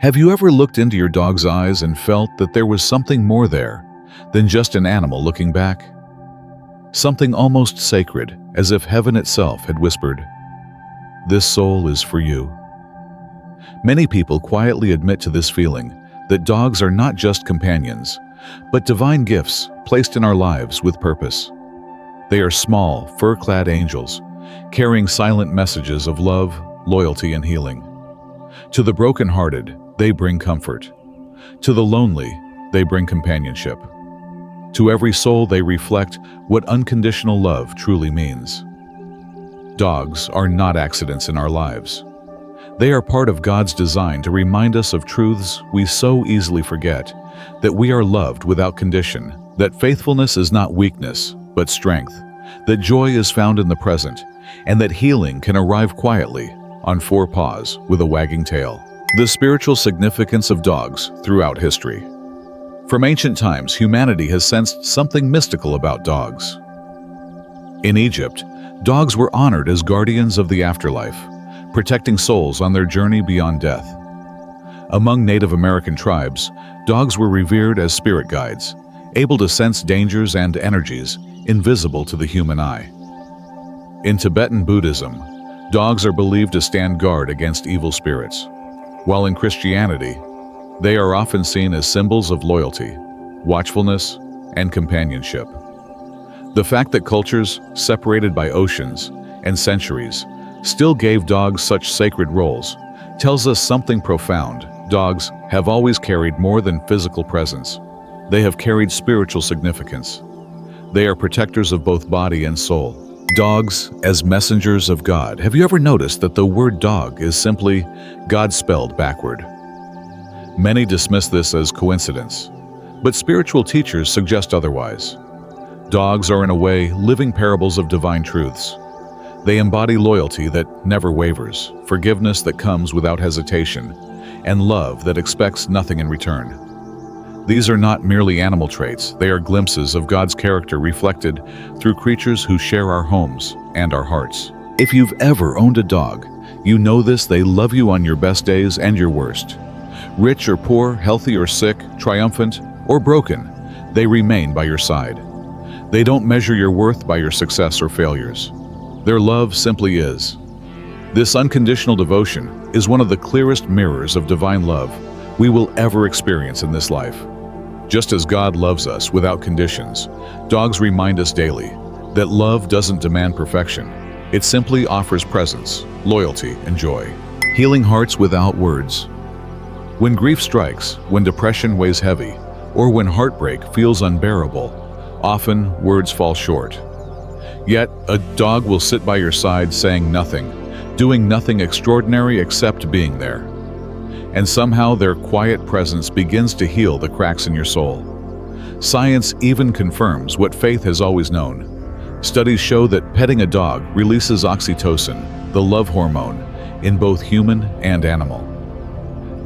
Have you ever looked into your dog's eyes and felt that there was something more there than just an animal looking back? Something almost sacred, as if heaven itself had whispered, "This soul is for you." Many people quietly admit to this feeling that dogs are not just companions, but divine gifts placed in our lives with purpose. They are small, fur-clad angels, carrying silent messages of love, loyalty, and healing. To the broken-hearted, they bring comfort. To the lonely, they bring companionship. To every soul, they reflect what unconditional love truly means. Dogs are not accidents in our lives. They are part of God's design to remind us of truths we so easily forget, that we are loved without condition, that faithfulness is not weakness, but strength, that joy is found in the present, and that healing can arrive quietly, on four paws, with a wagging tail. The spiritual significance of dogs throughout history. From ancient times, humanity has sensed something mystical about dogs. In Egypt, dogs were honored as guardians of the afterlife, protecting souls on their journey beyond death. Among Native American tribes, dogs were revered as spirit guides, able to sense dangers and energies invisible to the human eye. In Tibetan Buddhism, dogs are believed to stand guard against evil spirits, while in Christianity, they are often seen as symbols of loyalty, watchfulness, and companionship. The fact that cultures separated by oceans and centuries still gave dogs such sacred roles tells us something profound. Dogs have always carried more than physical presence. They have carried spiritual significance. They are protectors of both body and soul. Dogs as messengers of God. Have you ever noticed that the word dog is simply God spelled backward? Many dismiss this as coincidence, but spiritual teachers suggest otherwise. Dogs are in a way living parables of divine truths. They embody loyalty that never wavers, forgiveness that comes without hesitation, and love that expects nothing in return. These are not merely animal traits, they are glimpses of God's character reflected through creatures who share our homes and our hearts. If you've ever owned a dog, you know this: they love you on your best days and your worst. Rich or poor, healthy or sick, triumphant or broken, they remain by your side. They don't measure your worth by your success or failures. Their love simply is. This unconditional devotion is one of the clearest mirrors of divine love we will ever experience in this life. Just as God loves us without conditions, dogs remind us daily that love doesn't demand perfection. It simply offers presence, loyalty, and joy. Healing hearts without words. When grief strikes, when depression weighs heavy, or when heartbreak feels unbearable, often words fall short. Yet, a dog will sit by your side saying nothing, doing nothing extraordinary except being there. And somehow their quiet presence begins to heal the cracks in your soul. Science even confirms what faith has always known. Studies show that petting a dog releases oxytocin, the love hormone, in both human and animal.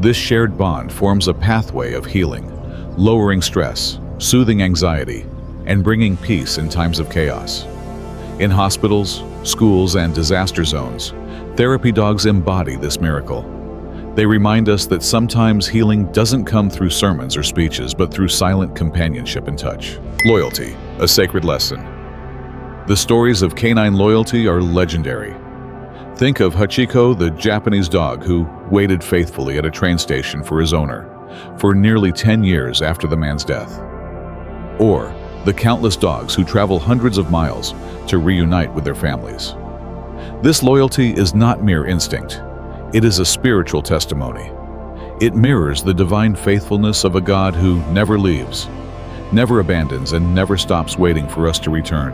This shared bond forms a pathway of healing, lowering stress, soothing anxiety, and bringing peace in times of chaos. In hospitals, schools, and disaster zones, therapy dogs embody this miracle. They remind us that sometimes healing doesn't come through sermons or speeches, but through silent companionship and touch. Loyalty, a sacred lesson. The stories of canine loyalty are legendary. Think of Hachiko, the Japanese dog who waited faithfully at a train station for his owner for nearly 10 years after the man's death. Or the countless dogs who travel hundreds of miles to reunite with their families. This loyalty is not mere instinct. It is a spiritual testimony. It mirrors the divine faithfulness of a God who never leaves, never abandons, and never stops waiting for us to return.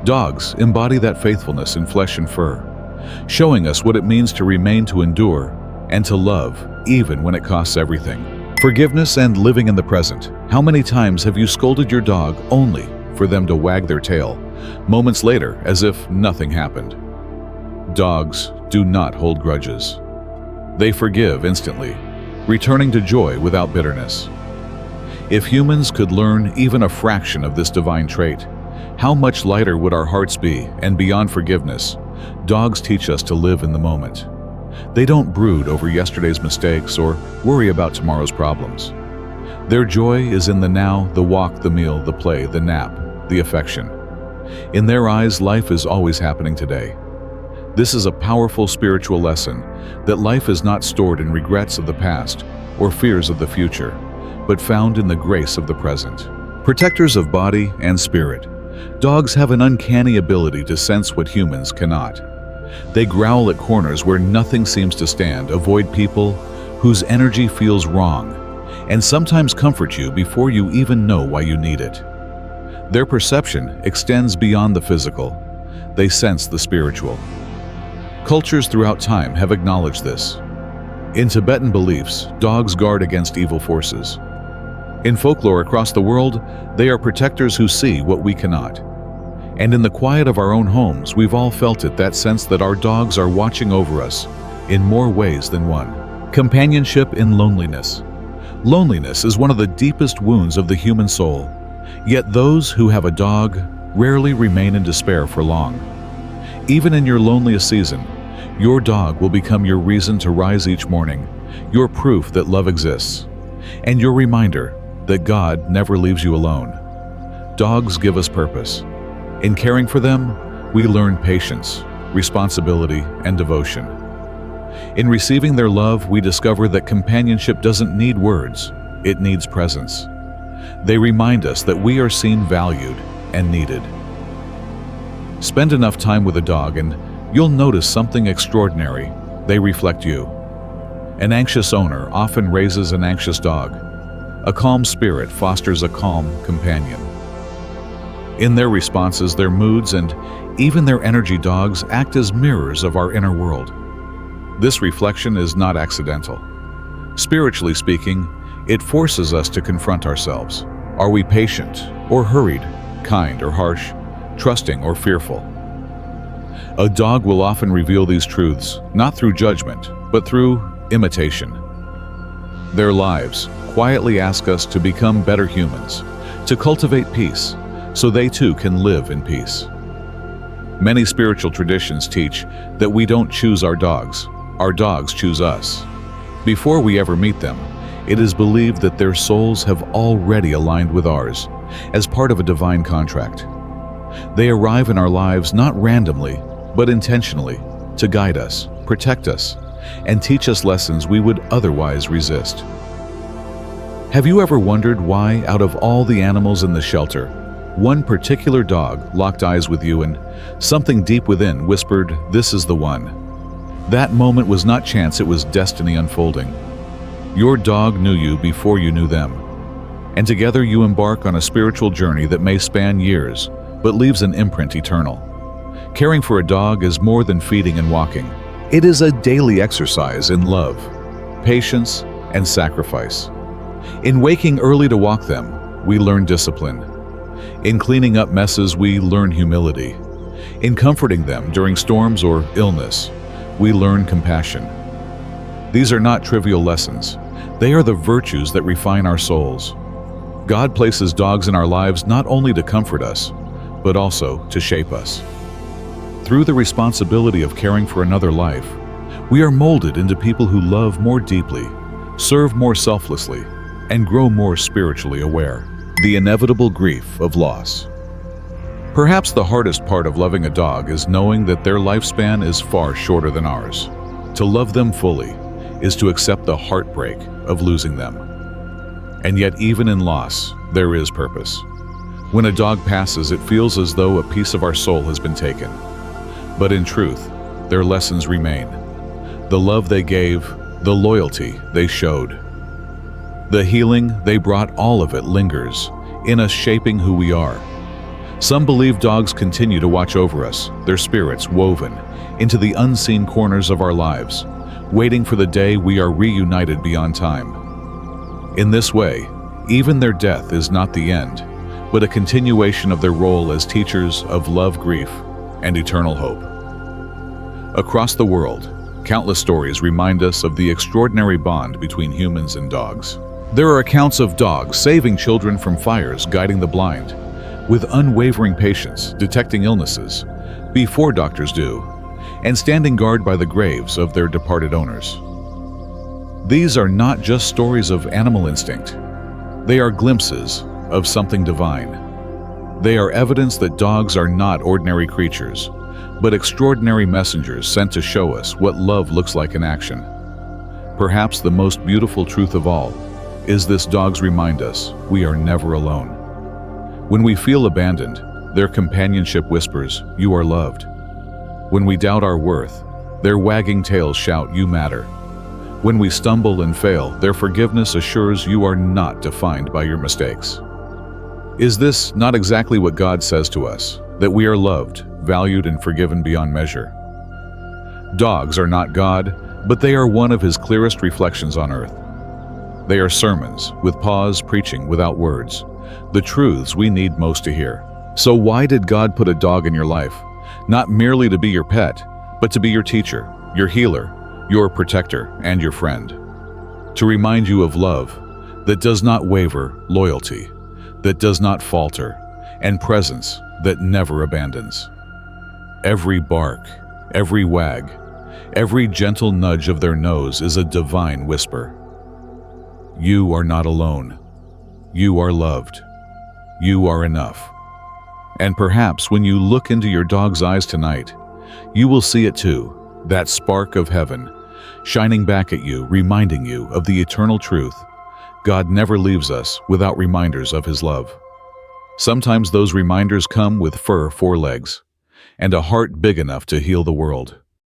Dogs embody that faithfulness in flesh and fur, showing us what it means to remain, to endure, and to love, even when it costs everything. Forgiveness and living in the present. How many times have you scolded your dog only for them to wag their tail, moments later, as if nothing happened? Dogs do not hold grudges. They forgive instantly, returning to joy without bitterness. If humans could learn even a fraction of this divine trait, how much lighter would our hearts be? And beyond forgiveness, dogs teach us to live in the moment. They don't brood over yesterday's mistakes or worry about tomorrow's problems. Their joy is in the now, the walk, the meal, the play, the nap, the affection. In their eyes, life is always happening today. This is a powerful spiritual lesson that life is not stored in regrets of the past or fears of the future, but found in the grace of the present. Protectors of body and spirit, dogs have an uncanny ability to sense what humans cannot. They growl at corners where nothing seems to stand, avoid people whose energy feels wrong, and sometimes comfort you before you even know why you need it. Their perception extends beyond the physical. They sense the spiritual. Cultures throughout time have acknowledged this. In Tibetan beliefs, dogs guard against evil forces. In folklore across the world, they are protectors who see what we cannot. And in the quiet of our own homes, we've all felt it, that sense that our dogs are watching over us in more ways than one. Companionship in loneliness. Loneliness is one of the deepest wounds of the human soul. Yet those who have a dog rarely remain in despair for long. Even in your loneliest season, your dog will become your reason to rise each morning, your proof that love exists, and your reminder that God never leaves you alone. Dogs give us purpose. In caring for them, we learn patience, responsibility, and devotion. In receiving their love, we discover that companionship doesn't need words, it needs presence. They remind us that we are seen, valued, and needed. Spend enough time with a dog and you'll notice something extraordinary. They reflect you. An anxious owner often raises an anxious dog. A calm spirit fosters a calm companion. In their responses, their moods, and even their energy, dogs act as mirrors of our inner world. This reflection is not accidental. Spiritually speaking, it forces us to confront ourselves. Are we patient or hurried, kind or harsh, trusting or fearful? A dog will often reveal these truths, not through judgment, but through imitation. Their lives quietly ask us to become better humans, to cultivate peace, so they too can live in peace. Many spiritual traditions teach that we don't choose our dogs choose us. Before we ever meet them, it is believed that their souls have already aligned with ours, as part of a divine contract. They arrive in our lives not randomly, but intentionally, to guide us, protect us, and teach us lessons we would otherwise resist. Have you ever wondered why, out of all the animals in the shelter, one particular dog locked eyes with you and something deep within whispered, "This is the one"? That moment was not chance, it was destiny unfolding. Your dog knew you before you knew them, and together you embark on a spiritual journey that may span years, but leaves an imprint eternal. Caring for a dog is more than feeding and walking. It is a daily exercise in love, patience, and sacrifice. In waking early to walk them, we learn discipline. In cleaning up messes, we learn humility. In comforting them during storms or illness, we learn compassion. These are not trivial lessons. They are the virtues that refine our souls. God places dogs in our lives not only to comfort us, but also to shape us. Through the responsibility of caring for another life, we are molded into people who love more deeply, serve more selflessly, and grow more spiritually aware. The inevitable grief of loss. Perhaps the hardest part of loving a dog is knowing that their lifespan is far shorter than ours. To love them fully is to accept the heartbreak of losing them. And yet, even in loss, there is purpose. When a dog passes, it feels as though a piece of our soul has been taken. But in truth, their lessons remain. The love they gave, the loyalty they showed. The healing they brought, all of it lingers in us, shaping who we are. Some believe dogs continue to watch over us, their spirits woven into the unseen corners of our lives, waiting for the day we are reunited beyond time. In this way, even their death is not the end, but a continuation of their role as teachers of love, grief, and eternal hope. Across the world, countless stories remind us of the extraordinary bond between humans and dogs. There are accounts of dogs saving children from fires, guiding the blind, with unwavering patience, detecting illnesses before doctors do, and standing guard by the graves of their departed owners. These are not just stories of animal instinct. They are glimpses of something divine. They are evidence that dogs are not ordinary creatures, but extraordinary messengers sent to show us what love looks like in action. Perhaps the most beautiful truth of all is this: dogs remind us we are never alone. When we feel abandoned, their companionship whispers, "You are loved." When we doubt our worth, their wagging tails shout, "You matter." When we stumble and fail, their forgiveness assures you are not defined by your mistakes. Is this not exactly what God says to us, that we are loved, valued, and forgiven beyond measure? Dogs are not God, but they are one of His clearest reflections on earth. They are sermons, with pause preaching without words, the truths we need most to hear. So why did God put a dog in your life? Not merely to be your pet, but to be your teacher, your healer, your protector, and your friend. To remind you of love that does not waver, loyalty that does not falter, and presence that never abandons. Every bark, every wag, every gentle nudge of their nose is a divine whisper. You are not alone. You are loved. You are enough. And perhaps when you look into your dog's eyes tonight, you will see it too, that spark of heaven, shining back at you, reminding you of the eternal truth. God never leaves us without reminders of His love. Sometimes those reminders come with fur 4 legs and a heart big enough to heal the world.